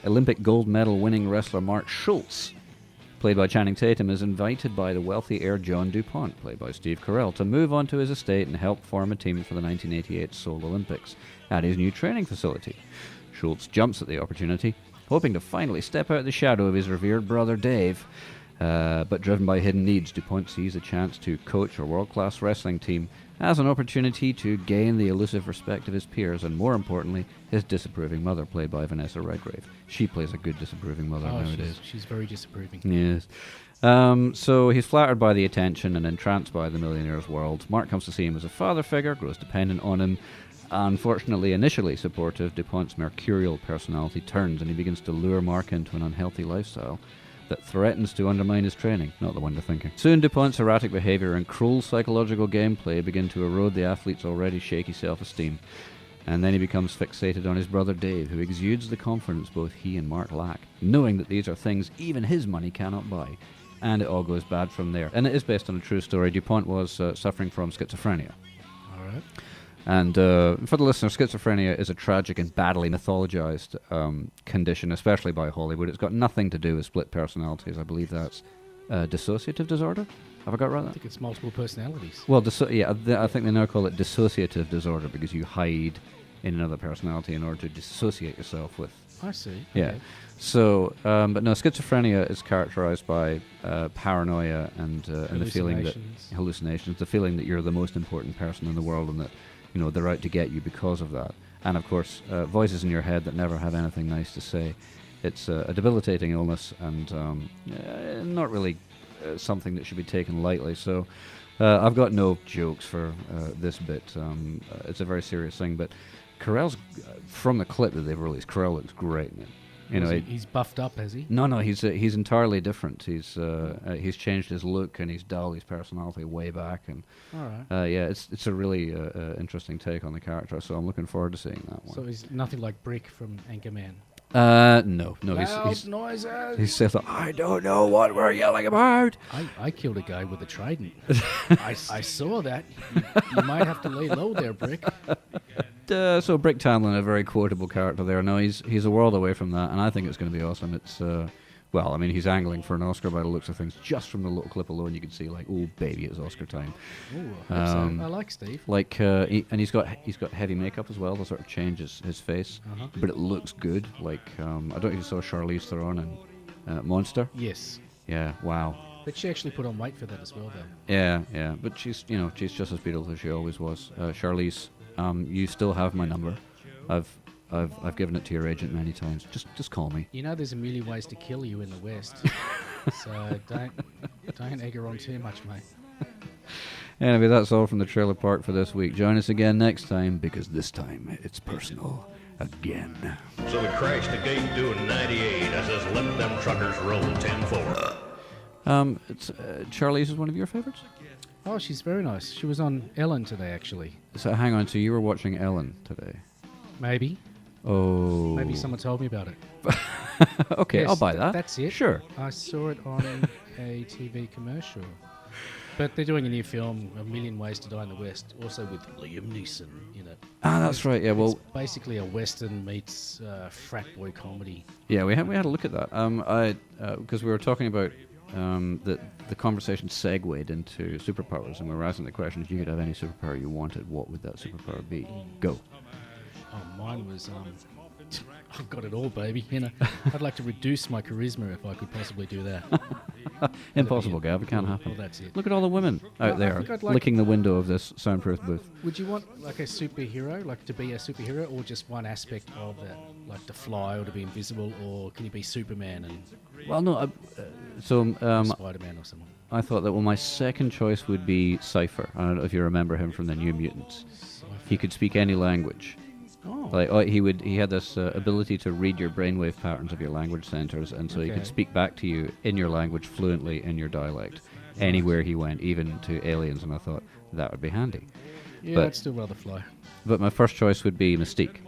Olympic gold medal winning wrestler Mark Schultz, played by Channing Tatum, is invited by the wealthy heir John DuPont, played by Steve Carell, to move onto his estate and help form a team for the 1988 Seoul Olympics at his new training facility. Schultz jumps at the opportunity, hoping to finally step out of the shadow of his revered brother Dave, but driven by hidden needs, DuPont sees a chance to coach a world-class wrestling team as an opportunity to gain the elusive respect of his peers and, more importantly, his disapproving mother, played by Vanessa Redgrave. She plays a good disapproving mother nowadays. She's very disapproving. Yes. So he's flattered by the attention and entranced by the millionaire's world. Mark comes to see him as a father figure, grows dependent on him. Unfortunately, initially supportive, DuPont's mercurial personality turns and he begins to lure Mark into an unhealthy lifestyle that threatens to undermine his training. Not the one you're thinking. Soon, DuPont's erratic behavior and cruel psychological gameplay begin to erode the athlete's already shaky self-esteem. And then he becomes fixated on his brother Dave, who exudes the confidence both he and Mark lack, knowing that these are things even his money cannot buy. And it all goes bad from there. And it is based on a true story. DuPont was suffering from schizophrenia. All right. And for the listener, schizophrenia is a tragic and badly mythologized condition, especially by Hollywood. It's got nothing to do with split personalities. I believe that's dissociative disorder. Have I got it right? I think it's multiple personalities. Well, I think they now call it dissociative disorder because you hide in another personality in order to dissociate yourself with. I see. Yeah. Okay. So, but no, schizophrenia is characterized by paranoia and the feeling that hallucinations, the feeling that you're the most important person in the world and that they're out to get you because of that. And of course, voices in your head that never have anything nice to say. It's a debilitating illness and not really something that should be taken lightly. So I've got no jokes for this bit. It's a very serious thing. But Carell's, from the clip that they've released, Carell looks great. He's buffed up, has he? No, he's entirely different. He's changed his look and he's dialed his personality way back. And all right. yeah, it's a really interesting take on the character. So I'm looking forward to seeing that one. So he's nothing like Brick from Anchorman. No. Loud noises. He says, "I don't know what we're yelling about." I killed a guy with a trident. I saw that. You might have to lay low there, Brick. So Brick Tamlin, a very quotable character there. No, he's a world away from that, and I think it's going to be awesome. It's he's angling for an Oscar by the looks of things. Just from the little clip alone, you can see like, oh baby, it's Oscar time. Ooh, I like Steve. And he's got heavy makeup as well. That sort of changes his face, but it looks good. Like I don't know if you saw Charlize Theron in Monster. Yes. Yeah. Wow. But she actually put on weight for that as well, though. Yeah. But she's just as beautiful as she always was. Charlize, you still have my number. I've given it to your agent many times. Just call me. There's a million ways to kill you in the West. So don't egg her on too much, mate. Anyway, that's all from the Trailer Park for this week. Join us again next time, because this time it's personal again. So we crashed the gate doing 98. I says, let them truckers roll 10-4. Charlize is one of your favorites? Oh, she's very nice. She was on Ellen today, actually. So hang on, so you were watching Ellen today? Maybe. Oh. Maybe someone told me about it. Okay, Yes, I'll buy that. That's it. Sure. I saw it on a TV commercial. But they're doing a new film, A Million Ways to Die in the West, also with Liam Neeson in it. Ah, that's right. Yeah, well, It's basically a Western meets frat boy comedy. yeah, we had a look at that. Because we were talking about the conversation segued into superpowers, and we were asking the question: if you could have any superpower you wanted, what would that superpower be? Go. Oh, mine was I've got it all, baby. You know, I'd like to reduce my charisma if I could possibly do that. Impossible, Gav. It can't happen. Well, that's it. Look at all the women out there think I'd like- licking the window of this soundproof booth. Would you want like a superhero, like to be a superhero, or just one aspect of that, like to fly or to be invisible, or can you be Superman and Well, no. Spider-Man or something? I thought that my second choice would be Cypher. I don't know if you remember him from the New Mutants. He could speak any language. Oh. He had this ability to read your brainwave patterns of your language centers, and so he could Okay. speak back to you in your language fluently in your dialect, anywhere he went, even to aliens. And I thought that would be handy. Yeah, But- I'd still rather fly. But my first choice would be Mystique.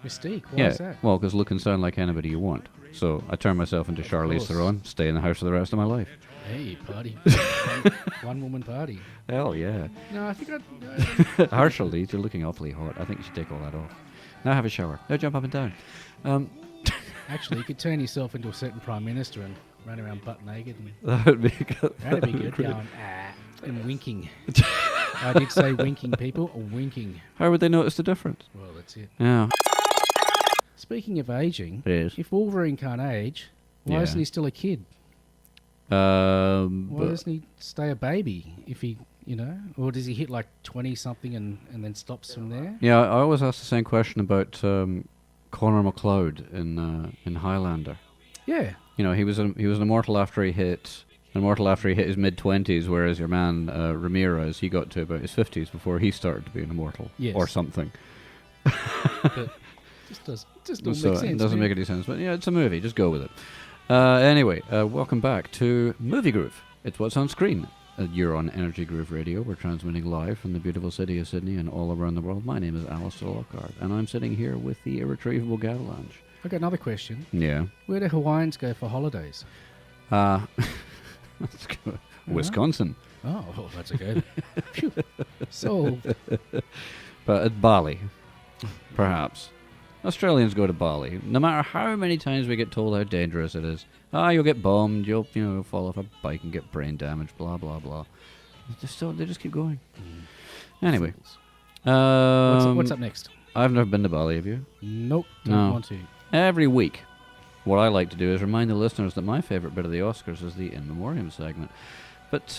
Mystique, why is that? Well, because look and sound like anybody you want. So I turn myself into Charlize course. Theron, stay in the house for the rest of my life. Hey, party. one woman party. Hell yeah. No, I think I'd... Charlize, you're looking awfully hot. I think you should take all that off. Now have a shower. Now jump up and down. Actually, you could turn yourself into a certain prime minister and run around butt naked. And That would be good. that'd be good. Going, and winking. I did say winking, people. Winking. How would they notice the difference? Well, that's it. Yeah. Speaking of aging, Yes. if Wolverine can't age, why Yeah. isn't he still a kid? Why doesn't he stay a baby if he, or does he hit like 20-something and then stops from there? Yeah, I always ask the same question about Connor MacLeod in Highlander. Yeah. He was an immortal after he hit his mid-20s, whereas your man Ramirez, he got to about his 50s before he started to be an immortal. Yes. Or something. But just doesn't So make sense. it doesn't man. make any sense, but yeah, it's a movie. Just go with it. Anyway, welcome back to Movie Groove. It's what's on screen. You're on Energy Groove Radio. We're transmitting live from the beautiful city of Sydney and all around the world. My name is Alister Lockhart, and I'm sitting here with the irretrievable Gavalanche. I've got another question. Yeah. Where do Hawaiians go for holidays? Let's go. Wisconsin. Oh, well, that's okay. Phew. Solved. But at Bali, perhaps. Australians go to Bali. No matter how many times we get told how dangerous it is. You'll get bombed, you'll fall off a bike and get brain damage, blah, blah, blah. They just keep going. Anyway. What's up next? I've never been to Bali, have you? Nope, No. don't want to. Every week, what I like to do is remind the listeners that my favourite bit of the Oscars is the In Memoriam segment. But,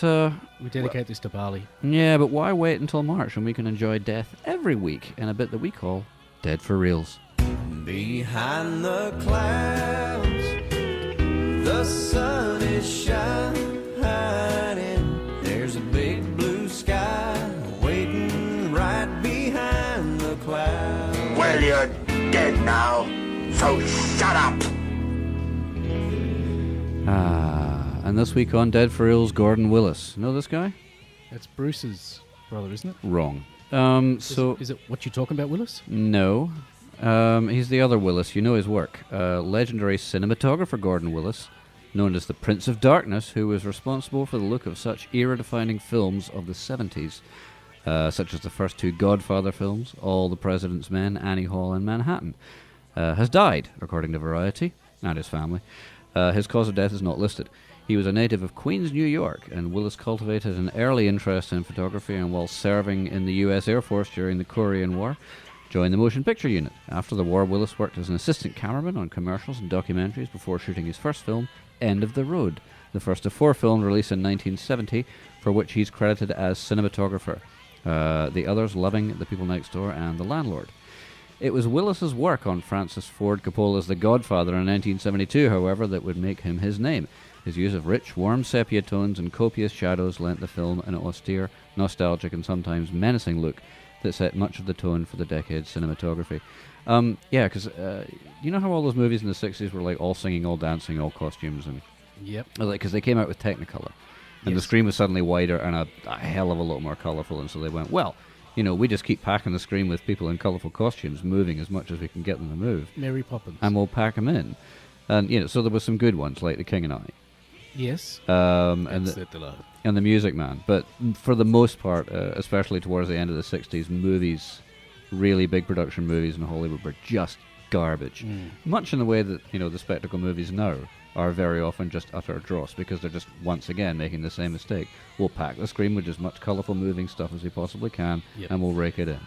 We dedicate this to Bali. yeah, but why wait until March when we can enjoy death every week in a bit that we call Dead for Reals? Behind the clouds, the sun is shining. There's a big blue sky waiting right behind the clouds. Well, you're dead now, so shut up! And this week on Dead for Reals, Gordon Willis. Know this guy? That's Bruce's brother, isn't it? Wrong. Is it what you talking about, Willis? No. He's the other Willis. You know his work. Legendary cinematographer Gordon Willis, known as the Prince of Darkness, who was responsible for the look of such era-defining films of the 70s, such as the first two Godfather films, All the President's Men, Annie Hall, and Manhattan, has died, according to Variety, and his family. His cause of death is not listed. He was a native of Queens, New York, and Willis cultivated an early interest in photography, and while serving in the U.S. Air Force during the Korean War, joined the motion picture unit. After the war, Willis worked as an assistant cameraman on commercials and documentaries before shooting his first film, End of the Road, the first of 4 films released in 1970, for which he's credited as cinematographer. The others, Loving, The People Next Door, and The Landlord. It was Willis's work on Francis Ford Coppola's The Godfather in 1972, however, that would make him his name. His use of rich, warm sepia tones and copious shadows lent the film an austere, nostalgic, and sometimes menacing look that set much of the tone for the decade's cinematography. Yeah, because you know how all those movies in the 60s were like all singing, all dancing, all costumes, and Yep. because they came out with Technicolor, and the Yes. screen was suddenly wider and a hell of a lot more colourful, and so they went, well, you know, we just keep packing the screen with people in colourful costumes, moving as much as we can get them to move, Mary Poppins. and we'll pack them in. And you know, so there was some good ones like The King and I, Yes. and That's the, it, the love. and The Music Man. But for the most part, especially towards the end of the 60s, movies, really big production movies in Hollywood, were just garbage. Much in the way that, you know, the spectacle movies now are very often just utter dross, because they're just, once again, making the same mistake. We'll pack the screen with as much colourful moving stuff as we possibly can, Yep. and we'll rake it in.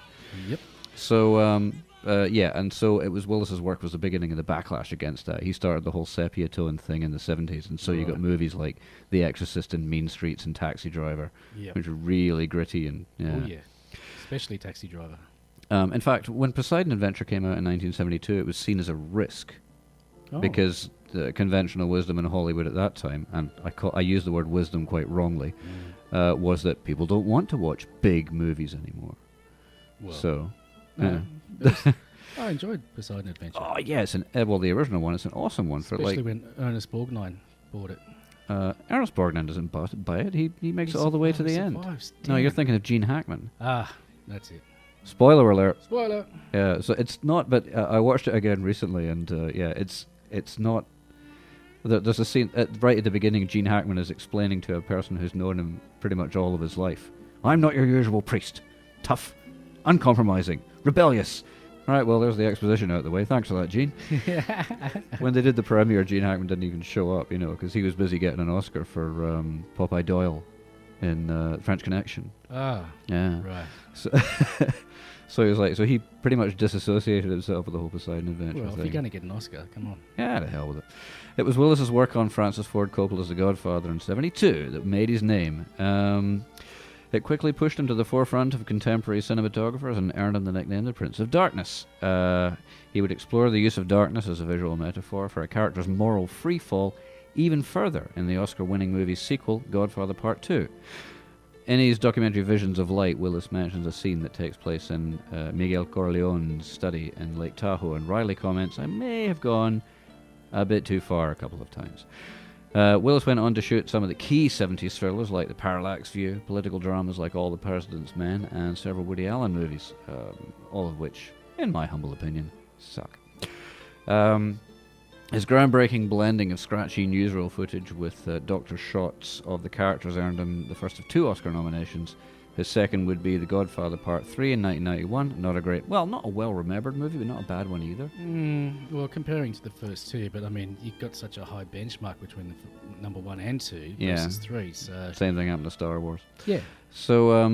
Yep. So, yeah, and so it was Willis's work was the beginning of the backlash against that. He started the whole sepia tone thing in the 70s, and so you got Right. movies like The Exorcist and Mean Streets and Taxi Driver, Yep. which are really gritty and Oh, yeah. Especially Taxi Driver. In fact, when Poseidon Adventure came out in 1972, it was seen as a risk Oh. because the conventional wisdom in Hollywood at that time, and I use the word wisdom quite wrongly, was that people don't want to watch big movies anymore. Well, So, no, yeah. I enjoyed Poseidon Adventure. Oh yeah, it's well, the original one. It's an awesome one for Especially like. when Ernest Borgnine bought it. Ernest Borgnine doesn't buy it. He makes He it all the way to the survives, end. survives, No, you're damn. thinking of Gene Hackman. Ah, that's it. Spoiler alert. Spoiler. Yeah, so it's not. But I watched it again recently, and yeah, it's not. There's a scene right at the beginning. Gene Hackman is explaining to a person who's known him pretty much all of his life. I'm not your usual priest. Tough, uncompromising, rebellious. All right, well, there's the exposition out of the way. Thanks for that, Gene. When they did the premiere, Gene Hackman didn't even show up, you know, because he was busy getting an Oscar for Popeye Doyle in French Connection. Ah, Yeah. right. So, so he was like, so he pretty much disassociated himself with the whole Poseidon Adventure Well, if thing. you're going to get an Oscar, come on. Yeah, to hell with it. It was Willis's work on Francis Ford Coppola's The Godfather in '72 that made his name. It quickly pushed him to the forefront of contemporary cinematographers and earned him the nickname the Prince of Darkness. He would explore the use of darkness as a visual metaphor for a character's moral freefall even further in the Oscar-winning movie's sequel, Godfather Part 2. In his documentary Visions of Light, Willis mentions a scene that takes place in Miguel Corleone's study in Lake Tahoe, and Riley comments, I may have gone a bit too far a couple of times. Willis went on to shoot some of the key 70s thrillers like The Parallax View, political dramas like All the President's Men, and several Woody Allen movies, all of which, in my humble opinion, suck. His groundbreaking blending of scratchy newsreel footage with doctor shots of the characters earned him the first of 2 Oscar nominations. His second would be The Godfather Part 3 in 1991. Not a well-remembered movie, but not a bad one either. Well, comparing to the first 2, but I mean, you've got such a high benchmark between the number 1 and 2 versus 3, so... Same thing happened to Star Wars. Yeah. So, I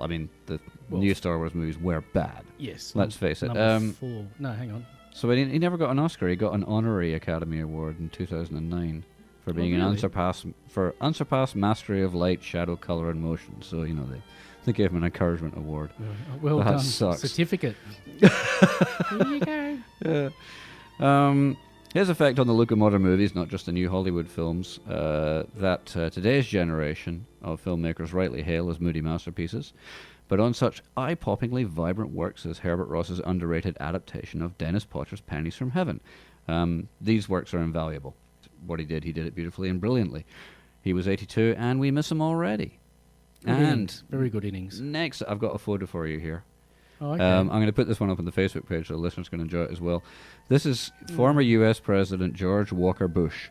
mean, the new Star Wars movies were bad. Yes. Let's face it. Number 4. No, hang on. So he never got an Oscar. He got an honorary Academy Award in 2009 for being an unsurpassed mastery of light, shadow, color, and motion. So they gave him an encouragement award. Well That done. sucks. Certificate. Here you go. Yeah. His effect on the look of modern movies, not just the new Hollywood films, that today's generation of filmmakers rightly hail as moody masterpieces, but on such eye-poppingly vibrant works as Herbert Ross's underrated adaptation of Dennis Potter's Pennies from Heaven. These works are invaluable. What he did it beautifully and brilliantly. He was 82, and we miss him already. Very good innings. Next, I've got a photo for you here. Oh, okay. I'm going to put this one up on the Facebook page so the listeners can enjoy it as well. This is former U.S. President George Walker Bush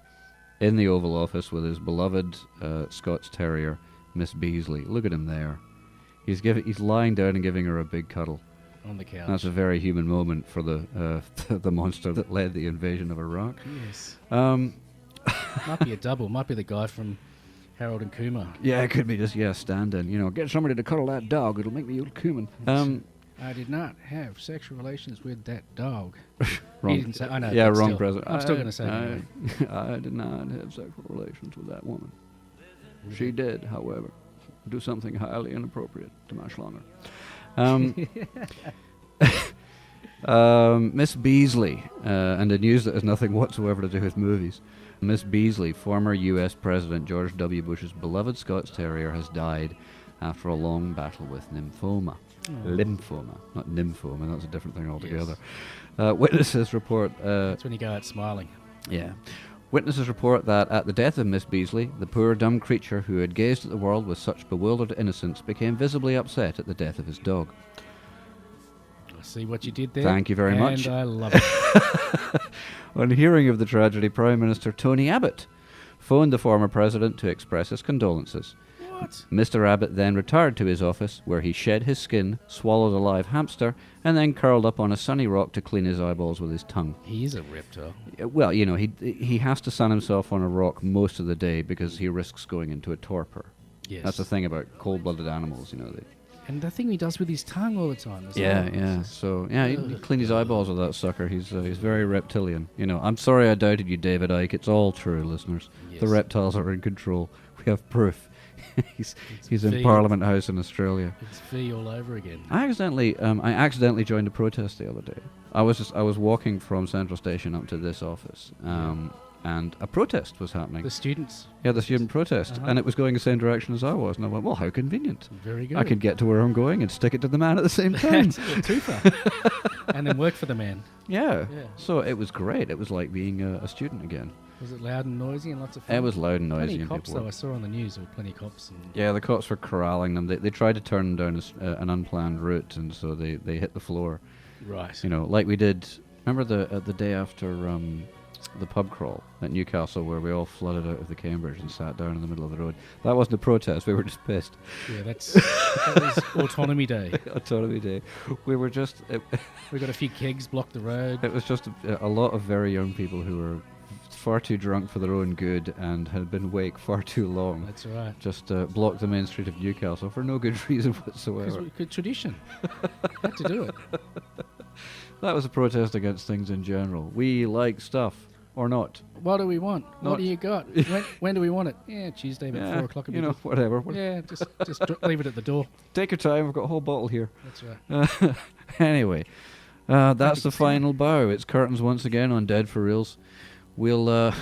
in the Oval Office with his beloved Scots Terrier, Miss Beasley. Look at him there. He's lying down and giving her a big cuddle. On the couch. That's a very human moment for the the monster that led the invasion of Iraq. Yes. Might be a double. Might be the guy from Harold and Kumar. Yeah, it could be just stand-in. Get somebody to cuddle that dog. It'll make me old cumin. I did not have sexual relations with that dog. Wrong. He didn't say, I know. Yeah, but wrong still, president. I'm still going to say it anyway. I did not have sexual relations with that woman. She did, however, do something highly inappropriate to my schlonger. Miss Beasley, and the news that has nothing whatsoever to do with movies. Miss Beasley, former U.S. President George W. Bush's beloved Scots Terrier, has died after a long battle with lymphoma. Lymphoma, not nymphoma, that's a different thing altogether. Yes. Witnesses report... That's when you go out smiling. Yeah. Witnesses report that at the death of Miss Beasley, the poor dumb creature who had gazed at the world with such bewildered innocence became visibly upset at the death of his dog. I see what you did there. Thank you very much. And I love it. On hearing of the tragedy, Prime Minister Tony Abbott phoned the former president to express his condolences. What? Mr. Abbott then retired to his office, where he shed his skin, swallowed a live hamster, and then curled up on a sunny rock to clean his eyeballs with his tongue. He is a reptile. Well, you know, he has to sun himself on a rock most of the day because he risks going into a torpor. Yes. That's the thing about cold-blooded animals, you know. And the thing he does with his tongue all the time. Yeah. So, yeah, he clean his eyeballs with that sucker. He's very reptilian. You know, I'm sorry I doubted you, David Icke. It's all true, listeners. Yes. The reptiles are in control. We have proof. He's in V. Parliament House in Australia. It's V all over again. I accidentally joined a protest the other day. I was walking from Central Station up to this office, and a protest was happening. The students? Yeah, the student protest, and it was going the same direction as I was, and I went, well, how convenient. Very good. I could get to where I'm going and stick it to the man at the same time. Too far. And then work for the man. Yeah. So it was great. It was like being a student again. Was it loud and noisy and lots of fun? It was loud and noisy. Plenty of and cops, people though. I saw on the news there were plenty of cops. Yeah, the cops were corralling them. They tried to turn them down an unplanned route, and so they hit the floor. Right. You know, like we did. Remember the day after the pub crawl at Newcastle, where we all flooded out of the Cambridge and sat down in the middle of the road? That wasn't a protest. We were just pissed. Yeah, that was Autonomy Day. Autonomy Day. We were just. We got a few kegs blocked the road. It was just a lot of very young people who were far too drunk for their own good and had been awake far too long. That's right. Just blocked the main street of Newcastle for no good reason whatsoever. Good tradition. Had to do it. That was a protest against things in general. We like stuff, or not. What do we want? What do you got? When do we want it? Yeah, Tuesday about 4 o'clock. You know, whatever. Yeah, just leave it at the door. Take your time. I've got a whole bottle here. That's right. Anyway, that's the final bow. It's curtains once again on Dead for Reals. We'll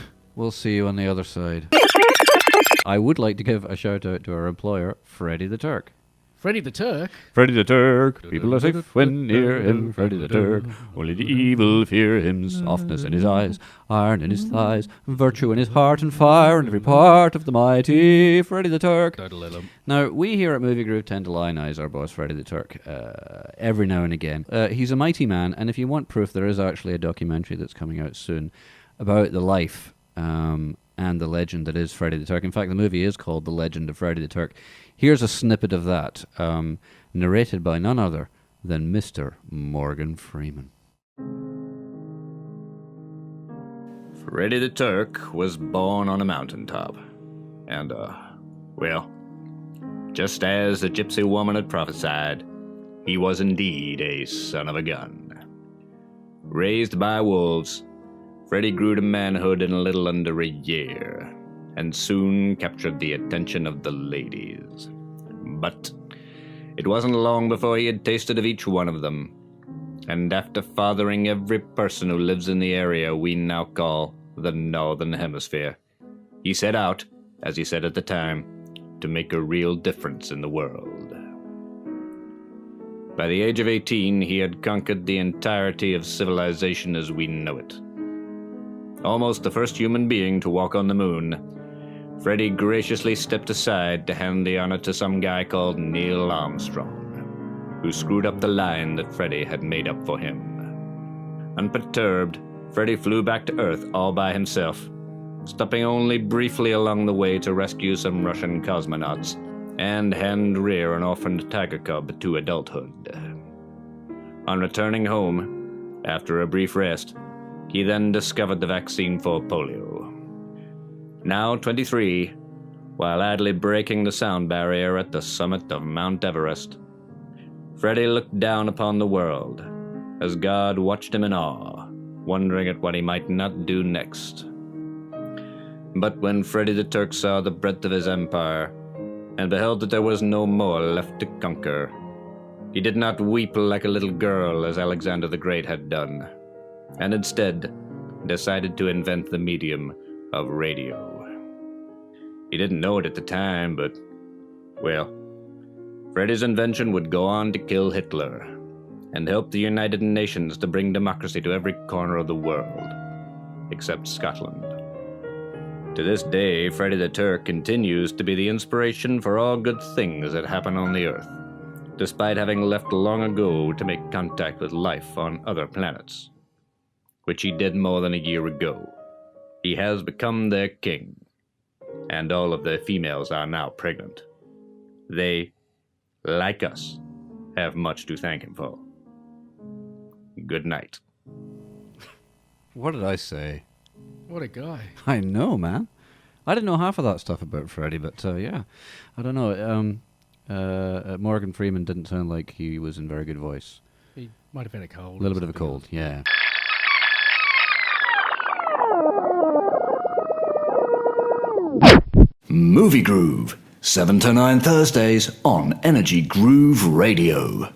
see you on the other side. I would like to give a shout out to our employer, Freddie the Turk. Freddie the Turk? Freddie the Turk, people are safe when near him. Freddie the Turk, only the evil fear him. Softness in his eyes, iron in his thighs, virtue in his heart, and fire in every part of the mighty Freddie the Turk. Now, we here at Movie Groove tend to lionize our boss Freddie the Turk every now and again. He's a mighty man, and if you want proof, there is actually a documentary that's coming out soon about the life and the legend that is Freddie the Turk. In fact, the movie is called The Legend of Freddie the Turk. Here's a snippet of that, narrated by none other than Mr. Morgan Freeman. Freddie the Turk was born on a mountaintop. And, well, just as the gypsy woman had prophesied, he was indeed a son of a gun. Raised by wolves, Freddie grew to manhood in a little under a year, and soon captured the attention of the ladies. But it wasn't long before he had tasted of each one of them, and after fathering every person who lives in the area we now call the Northern Hemisphere, he set out, as he said at the time, to make a real difference in the world. By the age of 18, he had conquered the entirety of civilization as we know it. Almost the first human being to walk on the moon, Freddie graciously stepped aside to hand the honor to some guy called Neil Armstrong, who screwed up the line that Freddie had made up for him. Unperturbed, Freddie flew back to Earth all by himself, stopping only briefly along the way to rescue some Russian cosmonauts and hand rear an orphaned tiger cub to adulthood. On returning home, after a brief rest, he then discovered the vaccine for polio. Now 23, while idly breaking the sound barrier at the summit of Mount Everest, Freddie looked down upon the world as God watched him in awe, wondering at what he might not do next. But when Freddie the Turk saw the breadth of his empire and beheld that there was no more left to conquer, he did not weep like a little girl as Alexander the Great had done, and instead decided to invent the medium of radio. He didn't know it at the time, but, well, Freddy's invention would go on to kill Hitler and help the United Nations to bring democracy to every corner of the world, except Scotland. To this day, Freddy the Turk continues to be the inspiration for all good things that happen on the Earth, despite having left long ago to make contact with life on other planets, which he did more than a year ago. He has become their king, and all of their females are now pregnant. They, like us, have much to thank him for. Good night. What did I say? What a guy. I know, man. I didn't know half of that stuff about Freddy, but yeah. I don't know. Morgan Freeman didn't sound like he was in very good voice. He might have had a cold. A little bit of a cold, yeah. Movie Groove, 7 to 9 Thursdays on Energy Groove Radio.